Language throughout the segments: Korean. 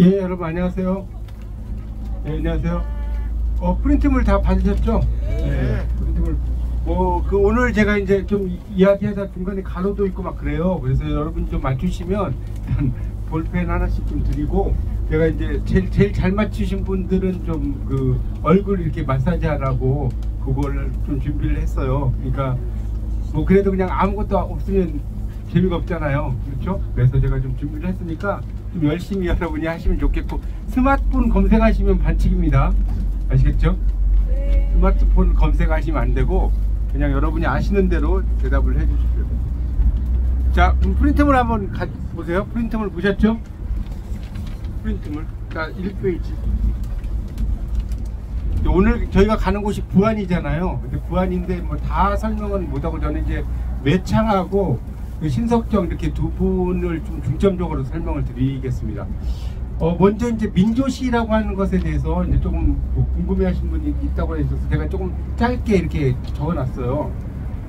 예, 여러분 안녕하세요. 예, 안녕하세요. 프린트물 다 받으셨죠? 네. 프린트물. 오늘 제가 이제 좀 이야기하다 중간에 가로도 있고 막 그래요. 그래서 여러분 좀 맞추시면 볼펜 하나씩 좀 드리고, 제가 이제 제일 잘 맞추신 분들은 좀 그 얼굴 이렇게 마사지 하라고 그걸 좀 준비를 했어요. 그러니까 뭐 그래도 그냥 아무것도 없으면 재미가 없잖아요. 그렇죠? 그래서 제가 좀 준비를 했으니까 좀 열심히 여러분이 하시면 좋겠고, 스마트폰 검색하시면 반칙입니다. 아시겠죠? 네. 스마트폰 검색하시면 안 되고 그냥 여러분이 아시는 대로 대답을 해 주십시오. 자, 그럼 프린트물 한번 보세요. 프린트물 보셨죠? 프린트물. 자, 1페이지. 오늘 저희가 가는 곳이 부안이잖아요. 근데 부안인데 뭐 다 설명은 못하고 저는 이제 매창하고 신석정 이렇게 두 분을 좀 중점적으로 설명을 드리겠습니다. 먼저 이제 민조시라고 하는 것에 대해서 이제 조금 궁금해하신 분이 있다고 해서 제가 조금 짧게 이렇게 적어놨어요.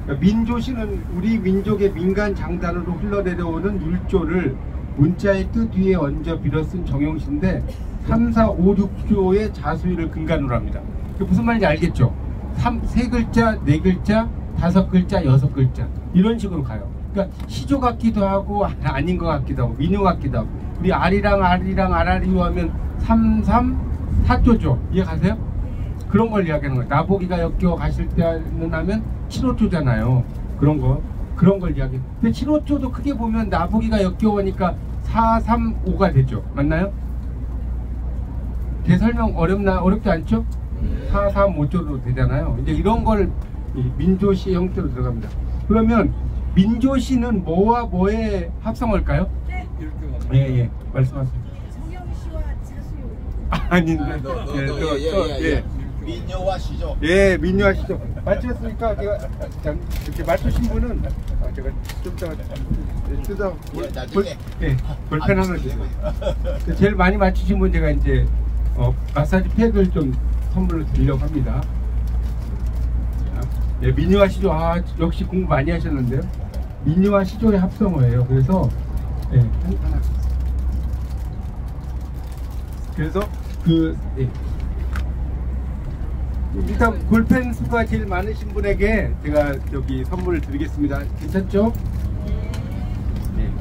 그러니까 민조시는 우리 민족의 민간 장단으로 흘러내려오는 율조를 문자의 뜻 위에 얹어 빌어 쓴 정형시인데 3, 4, 5, 6조의 자수위를 근간으로 합니다. 그게 무슨 말인지 알겠죠? 3글자, 4글자, 5글자, 6글자 이런 식으로 가요. 그러니까 시조 같기도 하고 아닌 것 같기도 하고 민요 같기도 하고, 우리 아리랑 아라리오 하면 3, 3, 4조죠. 이해가세요? 그런 걸 이야기하는 거예요. 나보기가 역겨 가실 때는 하면 7호조잖아요. 그런 걸 이야기해요. 근데 7호조도 크게 보면 나보기가 역겨우니까 4, 3, 5가 되죠. 맞나요? 제 설명 어렵지 않죠? 4, 3, 5조로 되잖아요. 이제 이런 걸 민조시 형태로 들어갑니다. 그러면 민조시는 뭐와 뭐의 합성어일까요? 네. 예, 말씀하세요. 정형시와 자수요. 아닌데. 민요와 시조. 예, 민요와 시조. 맞추셨으니까 제가 이렇게 맞추신 분은 제가 좀 뜯어 나중에 볼펜 하나 주세요. 제일 많이 맞추신 분 제가 이제 마사지 팩을 좀 선물로 드리려고 합니다. 네, 민요와 시조. 역시 공부 많이 하셨는데요. 민요와 시조의 합성어예요. 그래서 하나. 그래서 일단 볼펜 수가 제일 많으신 분에게 제가 여기 선물을 드리겠습니다. 괜찮죠? 네.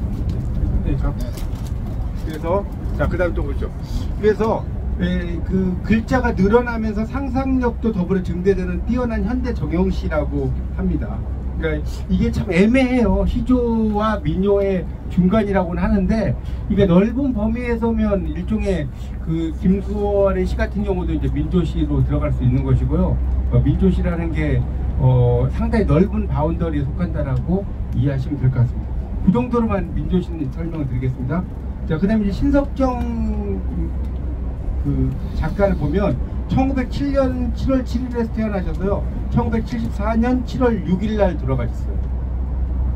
그래서 자, 그다음 또 보죠. 그래서 그 글자가 늘어나면서 상상력도 더불어 증대되는 뛰어난 현대 정형시라고 합니다. 그러니까 이게 참 애매해요. 시조와 민요의 중간이라고는 하는데, 이게 넓은 범위에서면 일종의 그 김수월의 시 같은 경우도 이제 민조시로 들어갈 수 있는 것이고요. 민조시라는 게 상당히 넓은 바운더리에 속한다라고 이해하시면 될 것 같습니다. 그 정도로만 민조시는 설명을 드리겠습니다. 자, 그다음에 이제 신석정 그 작가를 보면 1907년 7월 7일에 태어나셔서요 1974년 7월 6일 날 돌아가셨어요.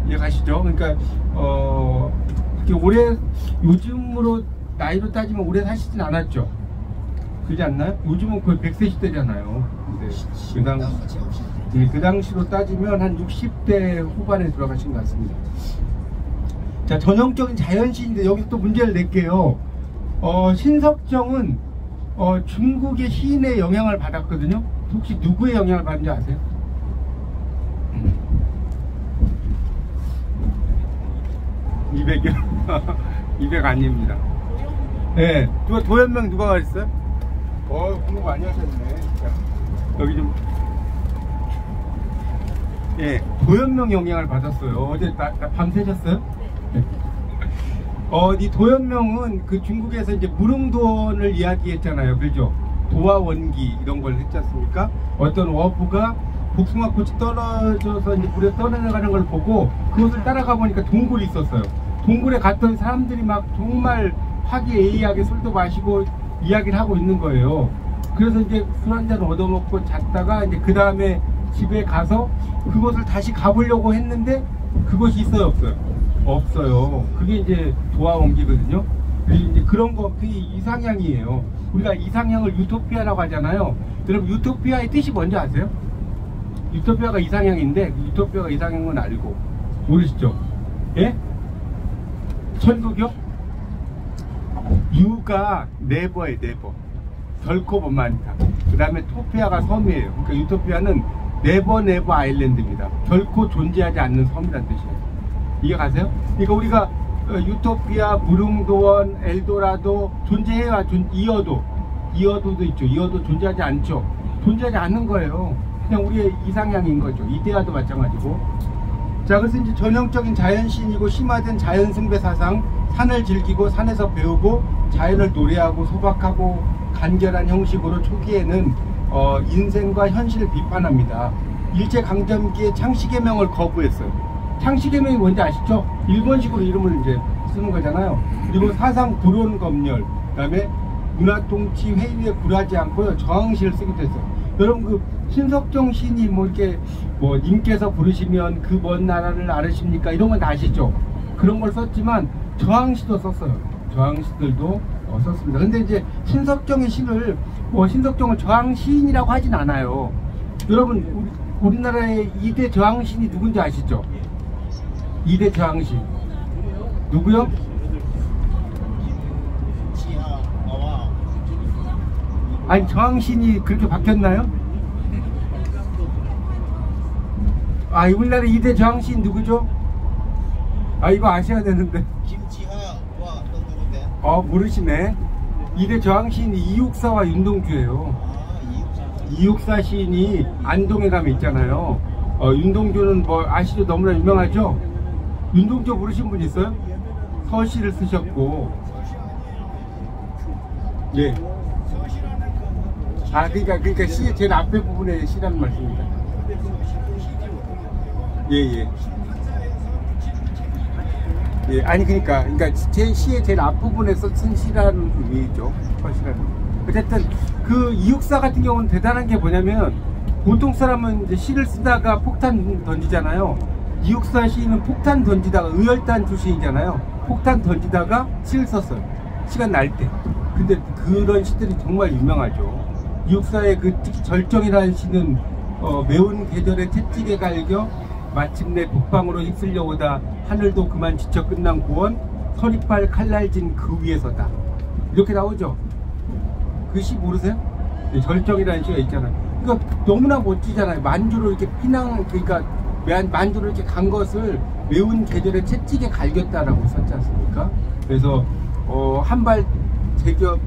이해가시죠? 그러니까 올해 요즘으로 나이로 따지면 오래 사시진 않았죠. 그러지 않나요? 요즘은 거의 100세 시대잖아요. 근데 그 당시로 따지면 한 60대 후반에 돌아가신 것 같습니다. 자, 전형적인 자연시인인데 여기서 또 문제를 낼게요. 신석정은 중국의 시인의 영향을 받았거든요. 혹시 누구의 영향을 받는지 아세요? 200이요? 200 아닙니다. 네, 도연명 누가 가르쳤어요? 공부 많이 하셨네. 자, 여기 좀. 예, 도연명 영향을 받았어요. 어제 밤새셨어요? 네. 이 도연명은 그 중국에서 이제 무릉도원을 이야기했잖아요. 그죠? 도화 원기 이런 걸 했지 않습니까? 어떤 어부가 복숭아꽃이 떨어져서 이제 물에 떠내려가는 걸 보고 그것을 따라가 보니까 동굴이 있었어요. 동굴에 갔던 사람들이 막 정말 화기애애하게 술도 마시고 이야기를 하고 있는 거예요. 그래서 이제 술 한잔 얻어먹고 잤다가 이제 그 다음에 집에 가서 그곳을 다시 가보려고 했는데 그것이 있어요, 없어요? 없어요. 그게 이제 도화원기거든요. 이제 그런 거, 그게 이상향이에요. 우리가 이상향을 유토피아라고 하잖아요. 여러분, 유토피아의 뜻이 뭔지 아세요? 유토피아가 이상향인데, 유토피아가 이상향은 알고 모르시죠? 예? 천국이요? 유가 네버에 네버. 결코 못 많다. 그 다음에 토피아가 섬이에요. 그러니까 유토피아는 네버 네버 아일랜드입니다. 결코 존재하지 않는 섬이란 뜻이에요. 이해 가세요? 그러니까 우리가 유토피아, 무릉도원, 엘도라도 존재해야 이어도도 있죠. 이어도 존재하지 않죠. 존재하지 않는 거예요. 그냥 우리의 이상향인 거죠. 이데아도 마찬가지고. 자, 그래서 이제 전형적인 자연신이고 심화된 자연승배 사상, 산을 즐기고 산에서 배우고 자연을 노래하고 소박하고 간결한 형식으로 초기에는 인생과 현실을 비판합니다. 일제강점기에 창씨개명을 거부했어요. 창씨개명이 뭔지 아시죠? 일본식으로 이름을 이제 쓰는 거잖아요. 그리고 사상 불온검열, 그 다음에 문화통치 회의에 굴하지 않고요, 저항시를 쓰기도 했어요. 여러분, 그 신석정 시인이 뭐 이렇게 뭐 님께서 부르시면 그 먼 나라를 알으십니까? 이런 건 다 아시죠? 그런 걸 썼지만 저항시도 썼어요. 저항시들도 썼습니다. 근데 이제 신석정의 시를 신석정을 저항시인이라고 하진 않아요. 여러분, 우리나라의 2대 저항시인이 누군지 아시죠? 2대 저항시인 누구요? 아니, 저항시인이 그렇게 바뀌었나요? 아, 우리나라 2대 저항시인 누구죠? 아, 이거 아셔야 되는데. 김지하와 또 누군데? 모르시네. 2대 저항시인이 이육사와 윤동주예요. 이육사 시인이 안동에 가면 있잖아요. 윤동주는 뭐 아시죠? 너무나 유명하죠? 윤동주 모르신 분 있어요? 서시를 쓰셨고. 예. 아, 그러니까 시의 제일 앞에 부분에 시라는 말씀입니다. 예. 예, 아니 그러니까 제 시의 제일 앞부분에서 쓴 시라는 의미죠. 서시라는. 어쨌든 그 이육사 같은 경우는 대단한 게 뭐냐면, 보통 사람은 이제 시를 쓰다가 폭탄 던지잖아요. 이육사 시인은 폭탄 던지다가 의열단 출신이잖아요. 폭탄 던지다가 시를 썼어요. 시간 날 때. 근데 그런 시들이 정말 유명하죠. 이육사의 그 특히 절정이라는 시는 매운 계절에 채찍에 갈겨 마침내 북방으로 휩쓸려 오다 하늘도 그만 지쳐 끝난 고원 서리팔 칼날진 그 위에서다. 이렇게 나오죠. 그 시 모르세요? 절정이라는 시가 있잖아요. 그러니까 너무나 멋지잖아요. 만주로 이렇게 그러니까 만주로 이렇게 간 것을 매운 계절에 채찍에 갈겼다라고 썼지 않습니까? 그래서 한 발 제겨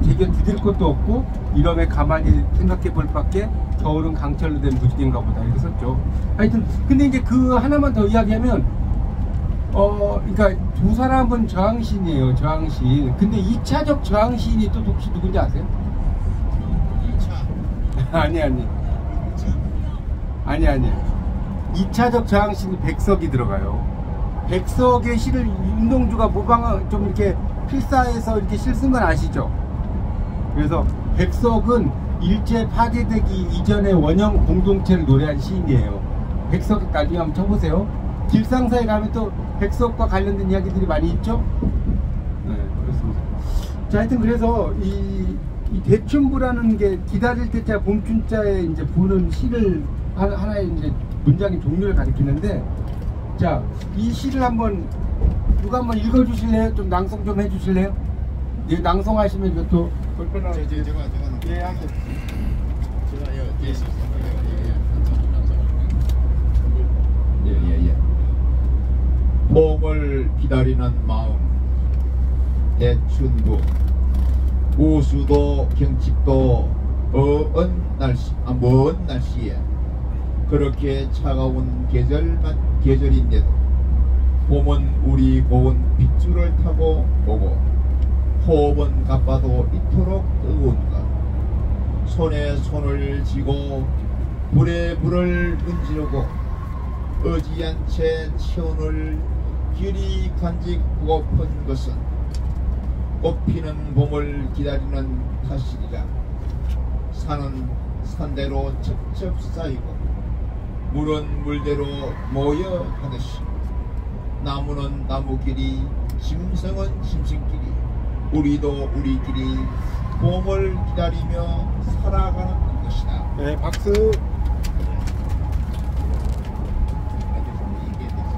디딜 것도 없고 이러면 가만히 생각해 볼 밖에 겨울은 강철로 된 무지개인가 보다, 이렇게 썼죠. 하여튼 근데 이제 그 하나만 더 이야기하면 그러니까 두 사람은 저항시인이에요. 저항시인. 근데 2차적 저항시인이 또 혹시 누군지 아세요? 2차 아니 2차적 저항시인 백석이 들어가요. 백석의 시를 윤동주가 좀 이렇게 필사해서 이렇게 실 쓴 건 아시죠? 그래서 백석은 일제 파괴되기 이전의 원형 공동체를 노래한 시인이에요. 백석 나중에 한번 쳐보세요. 길상사에 가면 또 백석과 관련된 이야기들이 많이 있죠? 네, 그렇습니다. 자, 하여튼 그래서 이 대춘부라는 게 기다릴 때자 봄춘자에 이제 부는 시를 하나의 이제 문장의 종류를 가리키는데, 자, 이 시를 누가 한번 읽어주실래요? 좀 낭송 좀 해주실래요? 예, 낭송하시면 이것도 불편하게. 제가 예, 하겠습니다. 예. 봄을 기다리는 마음. 대춘부. 우수도 경칩도 먼 날씨에 그렇게 차가운 계절인데도 봄은 우리 고운 빗줄을 타고 오고 호흡은 가빠도 이토록 뜨거운가. 손에 손을 쥐고 불에 불을 문지르고 어지한 채 체온을 길이 간직하고픈 것은 꽃피는 봄을 기다리는 탓이니라. 산은 산대로 첩첩 쌓이고 물은 물대로 모여 하듯이 나무는 나무끼리 짐승은 짐승끼리 우리도 우리끼리 봄을 기다리며 살아가는 것이다. 네, 박수.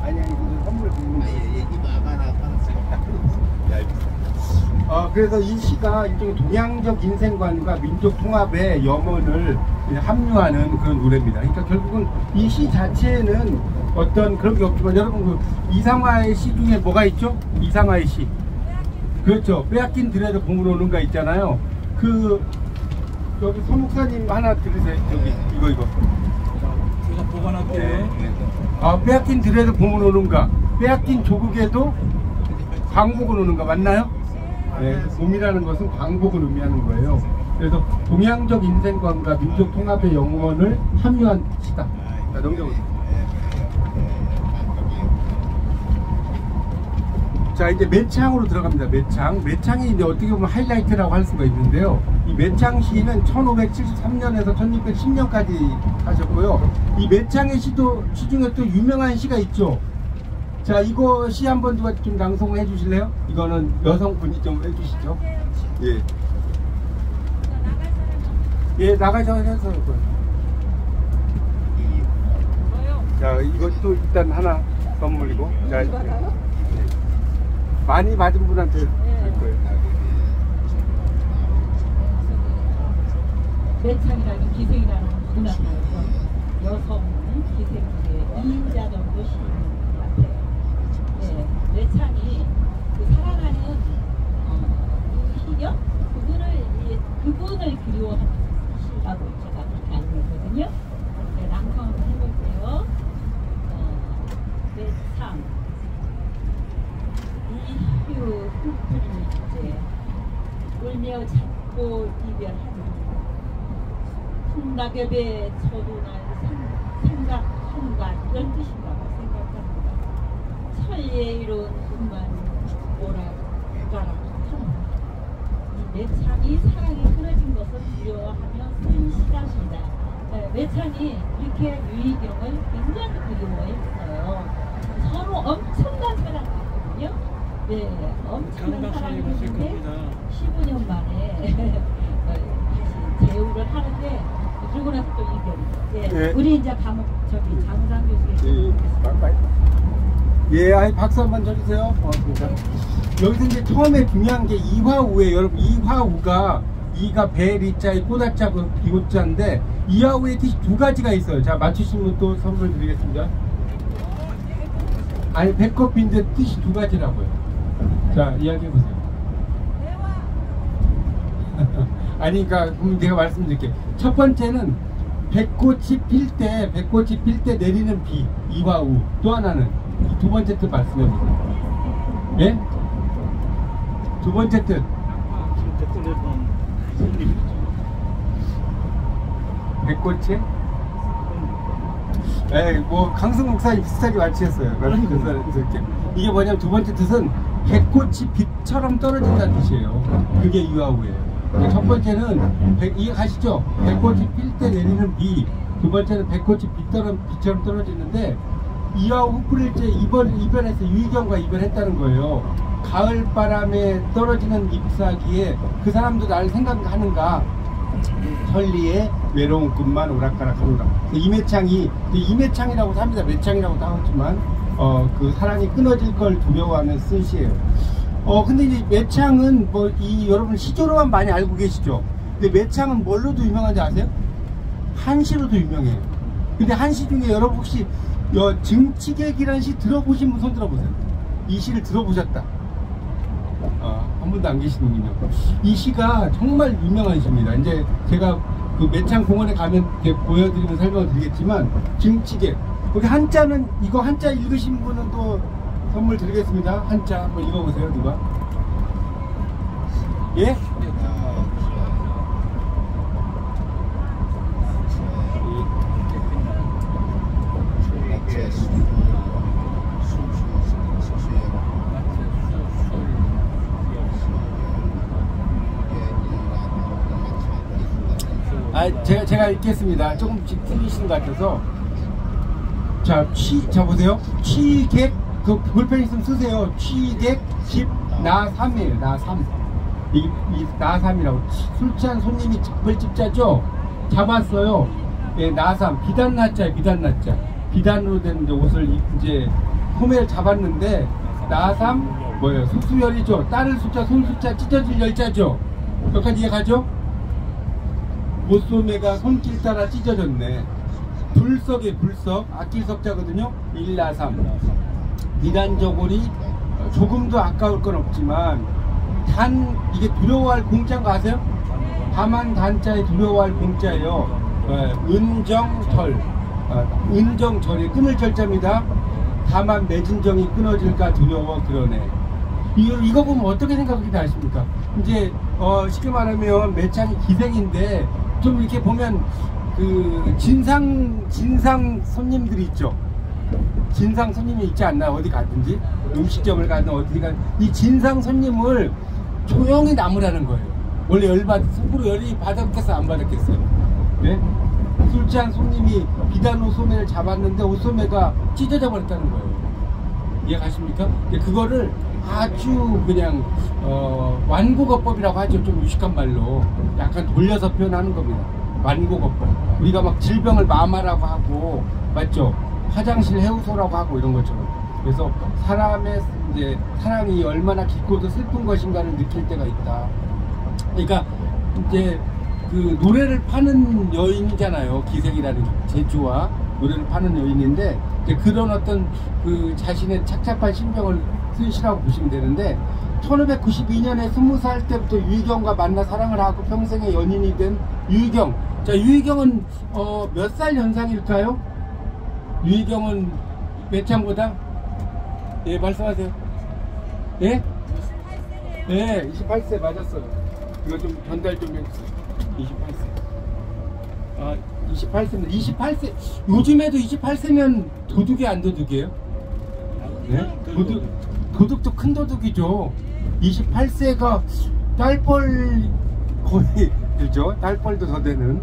아니 선물 드리는. 이거 아까 나 받았어. 그래서 이 시가 일종의 동양적 인생관과 민족 통합의 염원을 함유하는 그런 노래입니다. 그러니까 결국은 이 시 자체에는 어떤 그런 게 없지만 여러분 그 이상화의 시 중에 뭐가 있죠? 이상화의 시. 그렇죠. 빼앗긴 들에도 봄을 오는가 있잖아요. 그 여기 서 목사님 하나 들으세요. 저기 이거. 제가 보관할게요. 네. 빼앗긴 들에도 봄을 오는가. 빼앗긴 조국에도 광복을 오는가 맞나요? 네, 봄이라는 것은 광복을 의미하는 거예요. 그래서 동양적 인생관과 민족 통합의 영원을 함유한 시다. 자, 넘겨보세요. 자, 이제 매창으로 들어갑니다. 매창이 이제 어떻게 보면 하이라이트라고 할 수가 있는데요. 이 매창 시는 1573년에서 1610년까지 하셨고요. 이 매창의 시 중에 또 유명한 시가 있죠. 자, 이거 시 한번 누가 좀 낭송해 주실래요? 이거는 여성분이 좀 해주시죠. 예. 예, 나가셔서. 자, 이것도 일단 하나 선물이고. 자, 많이 받은 분한테 줄 거예요. 매창이라는 기생이라는 문학에서 여성 기생들의 2인자 정도 시인 같아요. 네, 매창이 그 사랑하는 이 희녀 그분을 그리워하는 시라고 제가 그렇게 알고 있거든요. 네, 낭송 한번 해볼게요. 매창 이휴 흩뿌리 주제 울며 찾고 이별하는 풍낙엽에 쳐도날 생각한가 이런 뜻인가 봐 생각합니다. 천리에 이룬 순간 오라가라 이 매창이 사랑이 끊어진 것을 두려워하며 쓴 시랍니다. 매창이 이렇게 유희경을 굉장히 그리워했어요. 서로 엄청난 사랑이거든요. 네, 엄청난 사랑이었는데 15년 만에 다시 재우를 하는데 그러고 나서 또 이별이. 네, 우리 이제 저기 장상 교수님. 예, 아이 박수 한번 쳐주세요. 고맙습니다. 여기서 이제 처음에 중요한 게 이화우예요. 여러분, 이화우가 이가 배리자의 꼬다자 그 비고자인데 이화우의 뜻이 두 가지가 있어요. 자, 맞추시면 또 선물 드리겠습니다. 아니, 배꼽인데 뜻이 두 가지라고요. 자, 이야기해보세요. 아니, 그러니까 제가 말씀드릴게요. 첫 번째는 백꽃이 필 때 내리는 비, 이화우. 또 하나는 두 번째 뜻 말씀해보세요. 예? 두 번째 뜻. 백꽃이? 예, 뭐 강승 목사님 비슷하게 맞추셨어요. 이게 뭐냐면 두 번째 뜻은 백꽃이 빛처럼 떨어진다는 뜻이에요. 그게 이화우예요. 첫 번째는 이해가시죠? 백꽃이 필 때 내리는 비. 두 번째는 백꽃이 빛처럼 떨어지는데 이화우 흩뿌릴째 이별해서 유희경과 이별했다는 거예요. 가을 바람에 떨어지는 잎사귀에 그 사람도 날 생각하는가. 천리에 외로운 꿈만 오락가락하노라. 이매창이라고도 합니다. 매창이라고도 하지만 그 사랑이 끊어질 걸 두려워하는 쓴 시예요. 근데 이제 매창은 뭐 여러분 시조로만 많이 알고 계시죠? 근데 매창은 뭘로도 유명한지 아세요? 한시로도 유명해요. 근데 한시 중에 여러분 혹시 증치객이라는 시 들어보신 분 손 들어보세요. 이 시를 들어보셨다. 한 분도 안 계시는군요. 이 시가 정말 유명한 시입니다. 이제 제가 그 매창 공원에 가면 이렇게 보여드리면 설명을 드리겠지만, 증치객. 거기 한자는, 이거 한자 읽으신 분은 또 선물 드리겠습니다. 한자 한번 읽어보세요. 누가? 예? 제가 읽겠습니다. 조금씩 틀리시는 것 같아서. 자, 보세요. 취객, 그 볼펜 있으면 쓰세요. 취객, 집, 나삼이에요. 나삼. 이 나삼이라고. 술 취한 손님이 집을 집자죠? 잡았어요. 예, 나삼. 비단나자예요. 비단나자. 비단으로 된 옷을 이제 소매를 잡았는데, 나삼, 뭐예요? 숙수열이죠. 따를 숫자, 손 숫자, 찢어질 열자죠. 여기까지 이해가죠? 못소매가 손길 따라 찢어졌네. 불석에 불석, 아낄 석자거든요. 일라삼. 이단저고리 조금도 아까울 건 없지만 이게 두려워할 공자인 거 아세요? 다만 단자에 두려워할 공자예요. 은정절. 은정절이 끊을 절자입니다. 다만 매진정이 끊어질까 두려워 그러네. 이거 보면 어떻게 생각하게 아십니까? 이제 쉽게 말하면 매창이 기생인데 좀 이렇게 보면 그 진상 손님들이 있죠. 진상 손님이 있지 않나? 어디 가든지 음식점을 가든 어디 가든 이 진상 손님을 조용히 남으라는 거예요. 원래 속으로 열이 받았겠어 안 받았겠어요? 네? 술 취한 손님이 비단 옷소매를 잡았는데 옷소매가 찢어져 버렸다는 거예요. 이해가십니까? 그거를 아주 그냥 완고거법이라고 하죠. 좀 유식한 말로 약간 돌려서 표현하는 겁니다. 완고거법. 우리가 막 질병을 마마라고 하고 맞죠? 화장실 해우소라고 하고 이런 것처럼. 그래서 사람의 이제 사랑이 얼마나 깊고도 슬픈 것인가를 느낄 때가 있다. 그러니까 이제 그 노래를 파는 여인이잖아요. 기생이라는 제주와 노래를 파는 여인인데 그런 어떤 그 자신의 착잡한 신병을 쓴 시라고 보시면 되는데 1592년에 20살 때부터 유희경과 만나 사랑을 하고 평생의 연인이 된 유희경. 자, 유희경은 몇 살 연상일까요? 유희경은 매창보다? 예, 말씀하세요. 예? 28세예요. 예, 28세 맞았어요. 이거 좀 전달 좀 해주세요. 28세. 아, 28세면 28세. 요즘에도 28세면 도둑이 안 도둑이에요? 네? 도둑도 큰 도둑이죠. 28세가 딸뻘 거의 그죠? 딸뻘도 더 되는.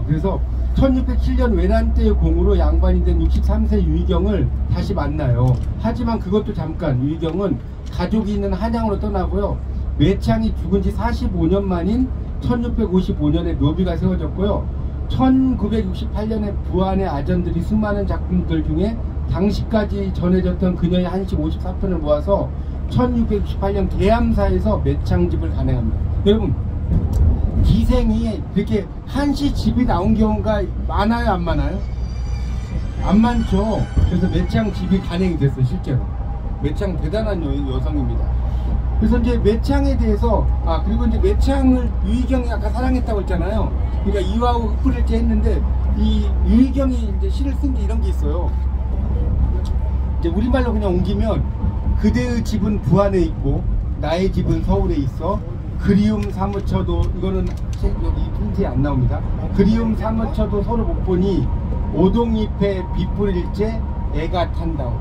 그래서 1607년 외란때의 공으로 양반이 된 63세 유희경을 다시 만나요. 하지만 그것도 잠깐. 유희경은 가족이 있는 한양으로 떠나고요. 매창이 죽은 지 45년 만인 1655년에 묘비가 세워졌고요. 1968년에 부안의 아전들이 수많은 작품들 중에 당시까지 전해졌던 그녀의 한시 54편을 모아서 1668년 계암사에서 매창집을 간행합니다. 여러분, 기생이 그렇게 한시 집이 나온 경우가 많아요, 안 많아요? 안 많죠. 그래서 매창 집이 간행이 됐어요, 실제로. 매창 대단한 여성입니다. 그래서 이제 매창에 대해서 그리고 이제 매창을 유희경이 아까 사랑했다고 했잖아요. 그러니까 이화우 흑불일제 했는데 이 유희경이 이제 시를 쓴 게 이런 게 있어요. 이제 우리말로 그냥 옮기면 그대의 집은 부안에 있고 나의 집은 서울에 있어 그리움 사무쳐도 이거는 여기 편지에 안 나옵니다. 그리움 사무쳐도 서로 못 보니 오동잎에 빛뿌릴째 애가 탄다오.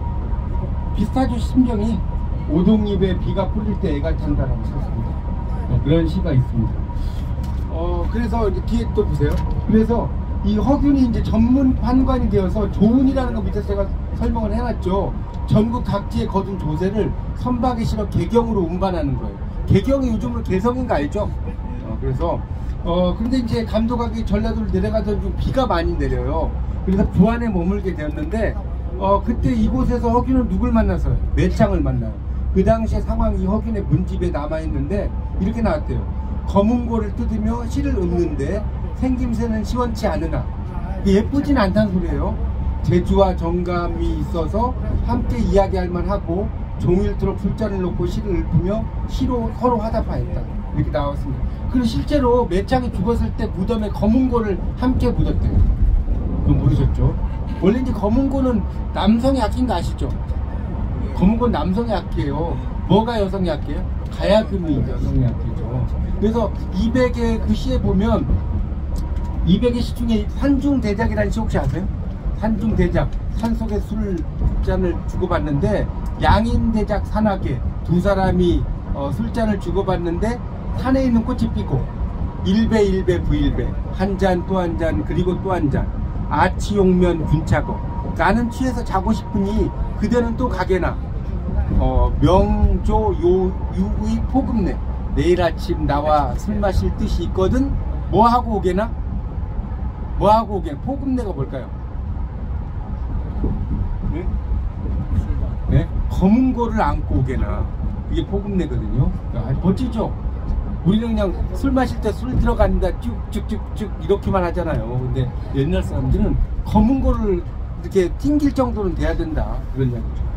비슷하죠, 심정이. 오동잎에 비가 뿌릴 때 애가 탄다라고 썼습니다. 그런 시가 있습니다. 그래서 이제 뒤에 또 보세요. 그래서 이 허균이 이제 전문 판관이 되어서 조은이라는 거 밑에 제가 설명을 해놨죠. 전국 각지에 거둔 조세를 선박에 실어 개경으로 운반하는 거예요. 개경이 요즘으로 개성인 거 알죠? 그래서 근데 이제 감독하기 전라도를 내려가던 중 비가 많이 내려요. 그래서 부안에 머물게 되었는데 그때 이곳에서 허균은 누굴 만나서요? 매창을 만나요. 그 당시의 상황이 허균의 문집에 남아있는데 이렇게 나왔대요. 검은고를 뜯으며 실을 읊는데 생김새는 시원치 않으나 예쁘진 않다는 소리예요. 재주와 정감이 있어서 함께 이야기할 만하고 종일토록 술잔을 놓고 시를 읊으며 시로 서로 화답하였다. 이렇게 나왔습니다. 그리고 실제로 매창이 죽었을 때 무덤에 검은고를 함께 묻었대요. 그건 모르셨죠? 원래 이제 검은고는 남성의 악기인 거 아시죠? 검은고는 남성의 악기예요. 뭐가 여성의 악기예요? 가야금이 여성의 악기죠. 그래서 200의 그 시에 보면 200의 시 중에 산중대작이라는 시 혹시 아세요? 산중대작, 산속에 술잔을 주고받는데 양인대작 산악에 두 사람이 술잔을 주고받는데 산에 있는 꽃이 피고 일배 부일배 한 잔 또 한 잔 그리고 또 한 잔 아치용면 군차거 나는 취해서 자고 싶으니 그대는 또 가게나 명조 유의 포금내 내일 아침 나와 술 마실 뜻이 있거든 뭐하고 오게나? 뭐하고 오게나? 포금내가 뭘까요? 네? 네? 검은고를 안고 오게나. 이게 포금내거든요. 아주 멋지죠? 우리는 그냥 술 마실 때 술 들어간다 쭉쭉쭉쭉 이렇게만 하잖아요. 근데 옛날 사람들은 검은 거를 이렇게 튕길 정도는 돼야 된다, 그런 이야기죠.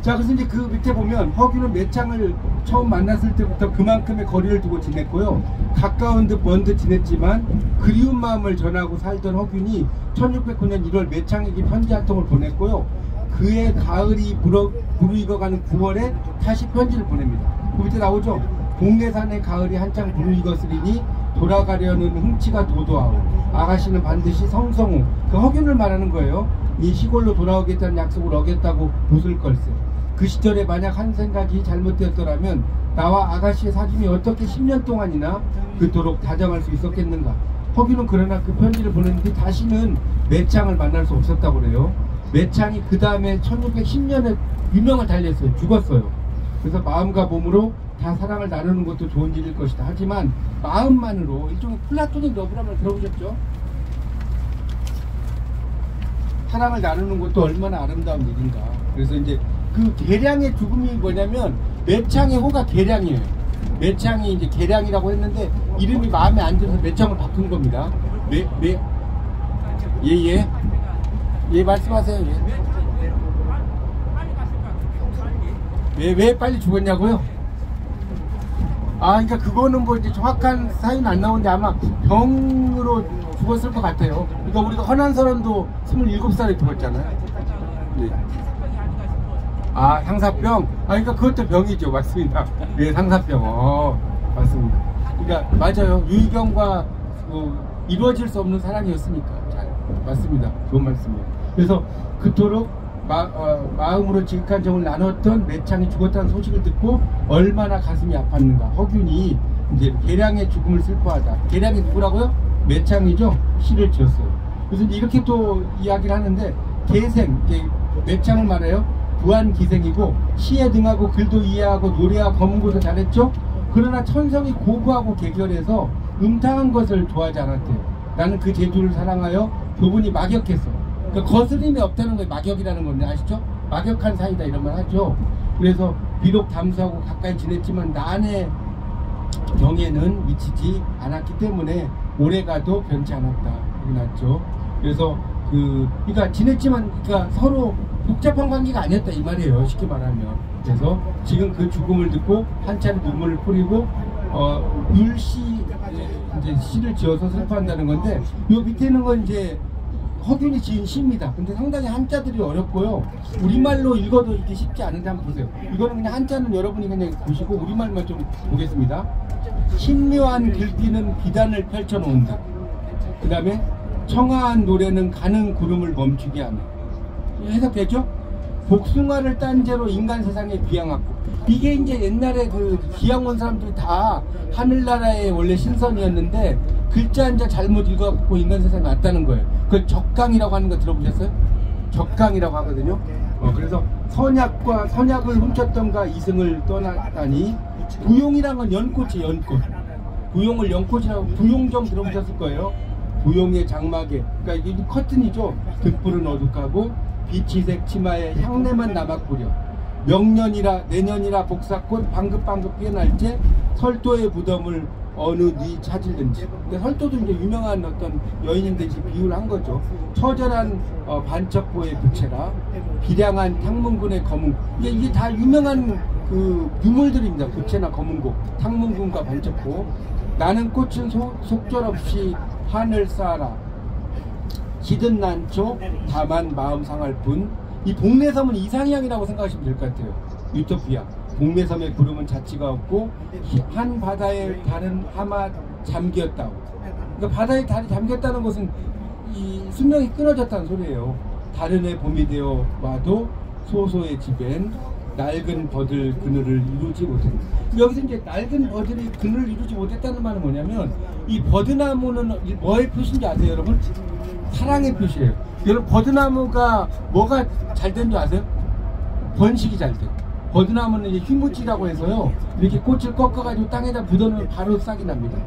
자, 그래서 이제 그 밑에 보면 허균은 매창을 처음 만났을 때부터 그만큼의 거리를 두고 지냈고요. 가까운 듯 먼 듯 지냈지만 그리운 마음을 전하고 살던 허균이 1609년 1월 매창에게 편지 한 통을 보냈고요. 그의 가을이 무르익어가는 9월에 다시 편지를 보냅니다. 그 밑에 나오죠. 동래산의 가을이 한창 무르익었으리니 돌아가려는 흥치가 도도하오. 아가씨는 반드시 성성우, 그 허균을 말하는 거예요. 이 시골로 돌아오겠다는 약속을 어겼다고 웃을 걸세. 그 시절에 만약 한 생각이 잘못되었더라면 나와 아가씨의 사귐이 어떻게 10년 동안이나 그토록 다정할 수 있었겠는가. 허균은 그러나 그 편지를 보냈는데 다시는 매창을 만날 수 없었다고 그래요. 매창이 그 다음에 1610년에 유명을 달렸어요. 죽었어요. 그래서 마음과 몸으로 다 사랑을 나누는 것도 좋은 일일 것이다. 하지만 마음만으로, 일종의 플라토닉 러브라는 걸 들어보셨죠? 사랑을 나누는 것도 얼마나 아름다운 일인가. 그래서 이제 그 계량의 죽음이 뭐냐면 매창의 호가 계량이에요. 매창이 이제 계량이라고 했는데 이름이 마음에 안 들어서 매창을 바꾼 겁니다. 예, 말씀하세요. 왜 빨리 죽었냐고요? 그러니까 그거는 뭐 이제 정확한 사유는 안 나오는데 아마 병으로 죽었을 것 같아요. 그러니까 우리가 허난설원도 27살에 죽었잖아요. 네. 상사병? 그러니까 그것도 병이죠. 맞습니다. 네, 상사병. 맞습니다. 그러니까 맞아요. 유희경과 이루어질 수 없는 사랑이었으니까. 잘 맞습니다. 좋은 말씀이에요. 그래서 그토록 마음으로 지극한 정을 나눴던 매창이 죽었다는 소식을 듣고 얼마나 가슴이 아팠는가. 허균이 이제 계량의 죽음을 슬퍼하다. 계량이 누구라고요? 매창이죠. 시를 지었어요. 그래서 이렇게 또 이야기를 하는데 계생, 매창을 말해요. 부안기생이고 시에 등하고 글도 이해하고 노래와 검은고도 잘했죠. 그러나 천성이 고고하고 개결해서 음탕한 것을 좋아하지 않았대요. 나는 그 재주를 사랑하여 교분이 막역했어. 그러니까 거스림이 없다는 거예요. 막역이라는 건데 아시죠? 막역한 사이다 이런 말 하죠. 그래서 비록 담수하고 가까이 지냈지만 난의 경에는 미치지 않았기 때문에 오래가도 변치 않았다. 이게 낫죠. 그래서 그러니까 지냈지만 그러니까 서로 복잡한 관계가 아니었다 이 말이에요. 쉽게 말하면. 그래서 지금 그 죽음을 듣고 한 차례 눈물을 뿌리고 율시 이제 시를 지어서 슬퍼한다는 건데 요 밑에 있는 건 이제 허균이 지은 시입니다. 근데 상당히 한자들이 어렵고요. 우리말로 읽어도 이게 쉽지 않은데 한번 보세요. 이거는 그냥 한자는 여러분이 그냥 보시고 우리말만 좀 보겠습니다. 신묘한 글귀는 비단을 펼쳐놓은다. 그 다음에 청아한 노래는 가는 구름을 멈추게 하네. 해석되죠? 복숭아를 딴 죄로 인간 세상에 귀양하고, 이게 이제 옛날에 그 귀양 온 사람들이 다 하늘나라의 원래 신선이었는데 글자 한 자 잘못 읽어갖고 인간 세상에 왔다는 거예요. 그걸 적강이라고 하는 거 들어보셨어요? 적강이라고 하거든요. 그래서 선약을 훔쳤던가 이승을 떠났다니. 부용이란 건 연꽃이 연꽃. 부용을 연꽃이라고, 부용정 들어보셨을 거예요. 부용의 장막에, 그러니까 이게 커튼이죠. 등불은 어둑하고 비치색 치마에 향내만 남았구려. 명년이라 내년이라 복사꽃 방긋방긋 피어날지 설도의 무덤을 어느 니 찾을는지. 근데 설도도 이제 유명한 어떤 여인인데 비유를 한 거죠. 처절한 반척보의 부채라 비량한 탕문군의 검은. 이게 다 유명한 그 유물들입니다. 부채나 검은고, 탕문군과 반척보. 나는 꽃은 속절없이 하늘 쌓아라. 시든 난초 다만 마음 상할 뿐. 이 복례섬은 이상향이라고 생각하시면 될 것 같아요. 유토피아. 복례섬의 구름은 자취가 없고 한 바다에 다른 하마 잠겼다고. 그러니까 바다에 달이 잠겼다는 것은 이 수명이 끊어졌다는 소리예요. 다른 해 봄이 되어 와도 소소의 집엔 낡은 버들 그늘을 이루지 못했다. 여기서 이제 낡은 버들이 그늘을 이루지 못했다는 말은 뭐냐면, 이 버드나무는 뭐의 표시인지 아세요, 여러분? 사랑의 표시예요. 여러분, 버드나무가 뭐가 잘 된 줄 아세요? 번식이 잘 돼. 버드나무는 이제 휘무지라고 해서요, 이렇게 꽃을 꺾어가지고 땅에다 묻어놓으면 바로 싹이 납니다.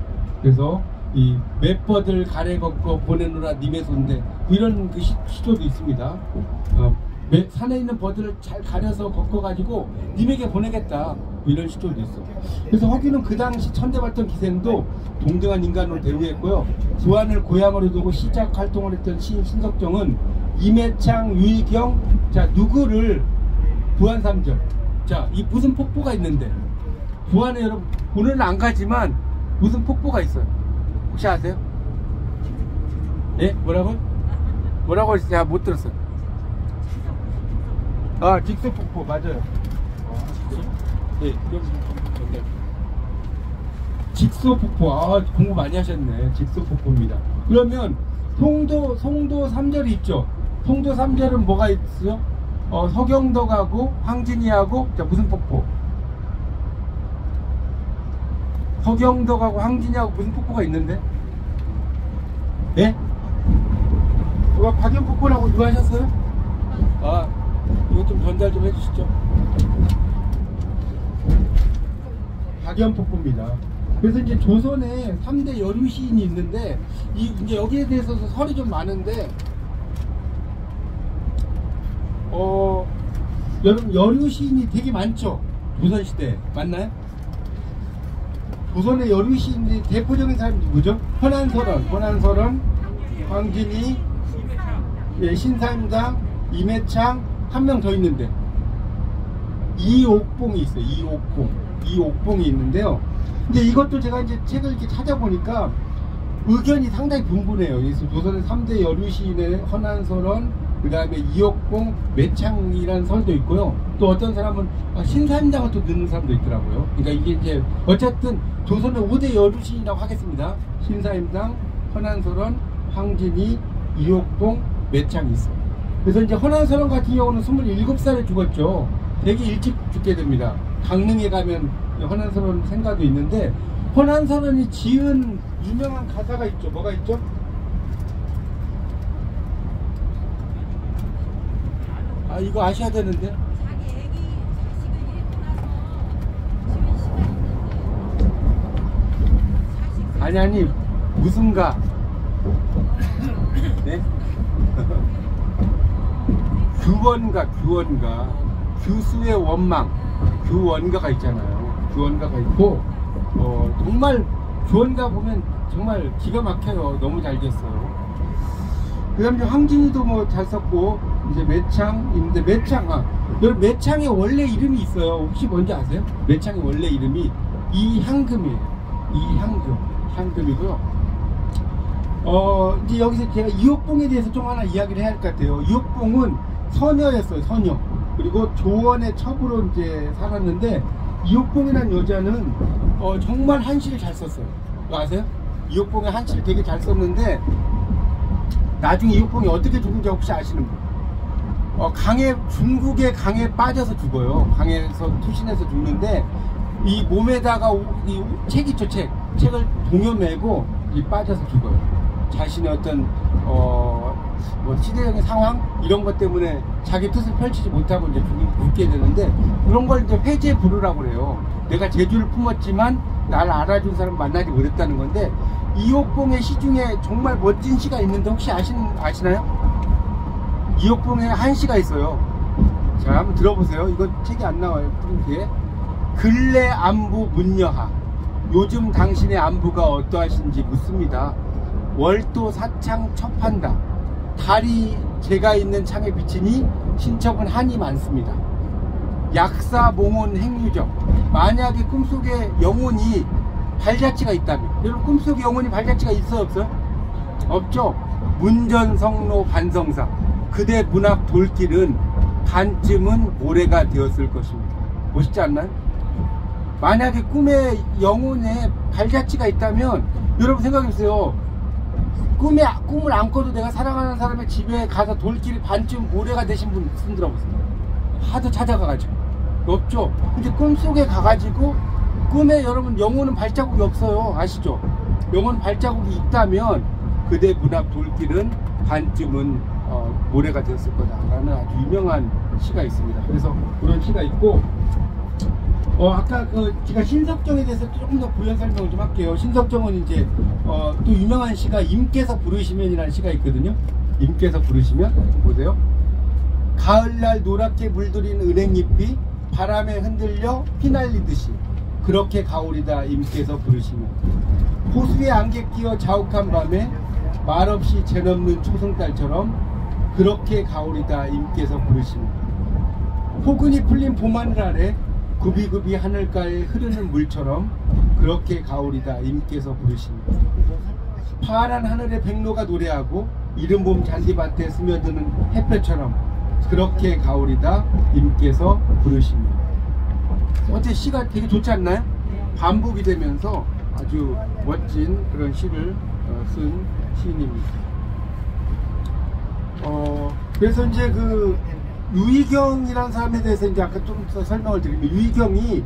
그래서 이 맷버들 가래 걷고 보내노라 님의 손대, 이런 그 시조도 있습니다. 산에 있는 버들을 잘 가려서 걷어가지고 님에게 보내겠다, 뭐 이런 시도도 있어. 그래서 허균은 그 당시 천대발동 기생도 동등한 인간으로 대우했고요. 부안을 고향으로 두고 시작 활동을 했던 시인 신석정은 임해창, 유희경, 자 누구를 부안 3절, 자 이 무슨 폭포가 있는데 부안에 여러분 오늘은 안 가지만 무슨 폭포가 있어요. 혹시 아세요? 예? 뭐라고요? 뭐라고 했지? 제가 못 들었어요. 아, 직소폭포 맞아요. 예, 직소폭포. 아, 공부 많이 하셨네. 직소폭포입니다. 그러면 송도 3절이 있죠. 송도 3절은 뭐가 있어요? 서경덕하고 황진이하고, 자 무슨 폭포? 서경덕하고 황진이하고 무슨 폭포가 있는데? 예? 누가 박연폭포라고 누가 하셨어요? 아, 이거 좀 전달 좀 해주시죠. 박연폭포입니다. 그래서 이제 조선에 3대 여류 시인이 있는데, 이제 여기에 대해서도 설이 좀 많은데, 여러분 여류 시인이 되게 많죠? 조선시대 맞나요? 조선의 여류 시인들이 대표적인 사람이 누구죠? 헌한설원, 황진이, 예, 신사임당, 임해창, 한 명 더 있는데 이옥봉이 있어요. 이옥봉이 있는데요. 근데 이것도 제가 이제 책을 이렇게 찾아보니까 의견이 상당히 분분해요. 그래서 조선의 3대 여류 시인의 헌한설원, 그 다음에 이옥봉, 매창이라는 설도 있고요. 또 어떤 사람은 신사임당을 또 넣는 사람도 있더라고요. 그러니까 이게 이제 어쨌든 조선의 5대 여류시인이라고 하겠습니다. 신사임당, 헌한설원, 황진이, 이옥봉, 매창이 있어요. 그래서 이제 헌한설원 같은 경우는 27살에 죽었죠. 되게 일찍 죽게 됩니다. 강릉에 가면 헌한설원 생가도 있는데, 헌한설원이 지은 유명한 가사가 있죠. 뭐가 있죠? 아, 이거 아셔야 되는데. 자기 애기 자식을 잃고 나서 지금 시간이 아니 무슨 가? 네? 규원가 규수의 원망, 규원가가 있잖아요. 규원가가 있고 정말 규원가 보면 정말 기가 막혀요. 너무 잘 됐어요. 그 다음에 황진이도 뭐 잘 썼고, 이제 매창인데, 매창의 원래 이름이 있어요. 혹시 뭔지 아세요? 매창의 원래 이름이 이향금이에요. 향금이고요. 이제 여기서 제가 이옥봉에 대해서 좀 하나 이야기를 해야 할 것 같아요. 이옥봉은 서녀였어요, 서녀. 그리고 조원의 첩으로 이제 살았는데, 이옥봉이라는 여자는 정말 한시를 잘 썼어요. 그거 아세요? 이옥봉의 한시를 되게 잘 썼는데, 나중에 이옥봉이 어떻게 죽은지 혹시 아시는 분? 중국의 강에 빠져서 죽어요. 강에서 투신해서 죽는데, 이 몸에다가 이 책 있죠, 책을 동여매고 빠져서 죽어요. 자신의 어떤 뭐 시대적인 상황 이런 것 때문에 자기 뜻을 펼치지 못하고 이제 죽게 되는데, 그런 걸 이제 회제 불우라고 그래요. 내가 재주를 품었지만 날 알아준 사람 만나지 못했다는 건데, 이옥봉의 시 중에 정말 멋진 시가 있는데 혹시 아시나요? 이옥봉의 한 시가 있어요. 자, 한번 들어보세요. 이거 책이 안 나와요, 프린트에. 근래 안부 문여하, 요즘 당신의 안부가 어떠하신지 묻습니다. 월도 사창 첩한다, 달이 제가 있는 창에 비치니 신척은 한이 많습니다. 약사몽혼 행유적, 만약에 꿈속에 영혼이 발자취가 있다면, 여러분 꿈속에 영혼이 발자취가 있어요, 없어요? 없죠? 문전성로 반성사, 그대 문 앞 돌길은 반쯤은 모래가 되었을 것입니다. 멋있지 않나요? 만약에 꿈에 영혼에 발자취가 있다면, 여러분 생각해보세요. 꿈을 안 꿔도 내가 사랑하는 사람의 집에 가서 돌길이 반쯤 모래가 되신 분 손 들어보세요. 하도 찾아가가지고. 없죠? 근데 꿈속에 가가지고, 꿈에 여러분 영혼은 발자국이 없어요. 아시죠? 영혼 발자국이 있다면 그대 문 앞 돌길은 반쯤은 모래가 되었을 거다라는 아주 유명한 시가 있습니다. 그래서 그런 시가 있고, 아까 제가 신석정에 대해서 조금 더 부연 설명을 좀 할게요. 신석정은 이제 또 유명한 시가 임께서 부르시면이라는 시가 있거든요. 임께서 부르시면 보세요. 가을날 노랗게 물들인 은행잎이 바람에 흔들려 휘날리듯이 그렇게 가오리다 임께서 부르시며 호수에 안개 끼어 자욱한 밤에 말없이 재넘는 초승달처럼 그렇게 가오리다 임께서 부르시며 포근히 풀린 봄하늘 아래 굽이굽이 하늘가에 흐르는 물처럼 그렇게 가오리다 임께서 부르시며 파란 하늘의 백로가 노래하고 이른 봄 잔디밭에 스며드는 햇볕처럼 그렇게 가오리다 임께서 부르시며. 어제 시가 되게 좋지 않나요? 반복이 되면서 아주 멋진 그런 시를 쓴 시인입니다. 그래서 이제 그 유희경이라는 사람에 대해서 이제 아까 좀 더 설명을 드리면, 유희경이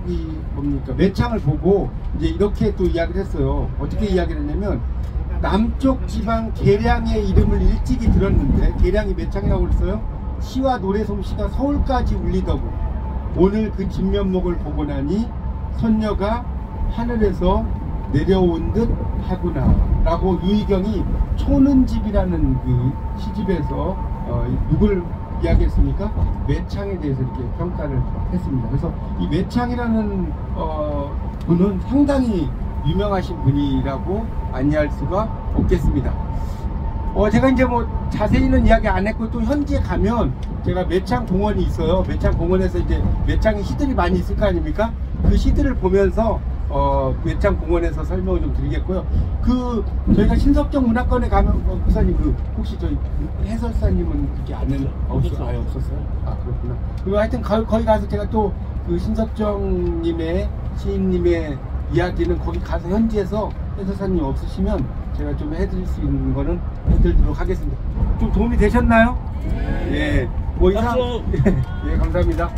이 뭡니까 매창을 보고 이제 이렇게 또 이야기를 했어요. 어떻게 이야기를 했냐면, 남쪽 지방 계량의 이름을 일찍이 들었는데, 계량이 매창이라고 그랬어요. 시와 노래 솜씨가 서울까지 울리더고 오늘 그 진면목을 보고 나니 선녀가 하늘에서 내려온 듯 하구나 라고 유희경이 초는집이라는 그 시집에서 누굴 이야기했습니까? 매창에 대해서 이렇게 평가를 했습니다. 그래서 이 매창이라는 분은 상당히 유명하신 분이라고 안내할 수가 없겠습니다. 제가 이제 뭐 자세히는 이야기 안 했고, 또 현지에 가면 제가 매창 공원이 있어요. 매창 공원에서 이제 매창의 시들이 많이 있을 거 아닙니까? 그 시들을 보면서 매창 공원에서 설명을 좀 드리겠고요. 저희가 신석정 문화관에 가면 목사님 혹시 저희 해설사님은 그렇게 아는 없었어요? 아, 그렇구나. 그리고 하여튼 거기 가서 제가 또 그 신석정님의 시인님의 이야기는 거기 가서 현지에서 해설사님 없으시면 제가 좀 해드릴 수 있는 거는 해드리도록 하겠습니다. 좀 도움이 되셨나요? 네. 뭐 이상. 예, 감사합니다.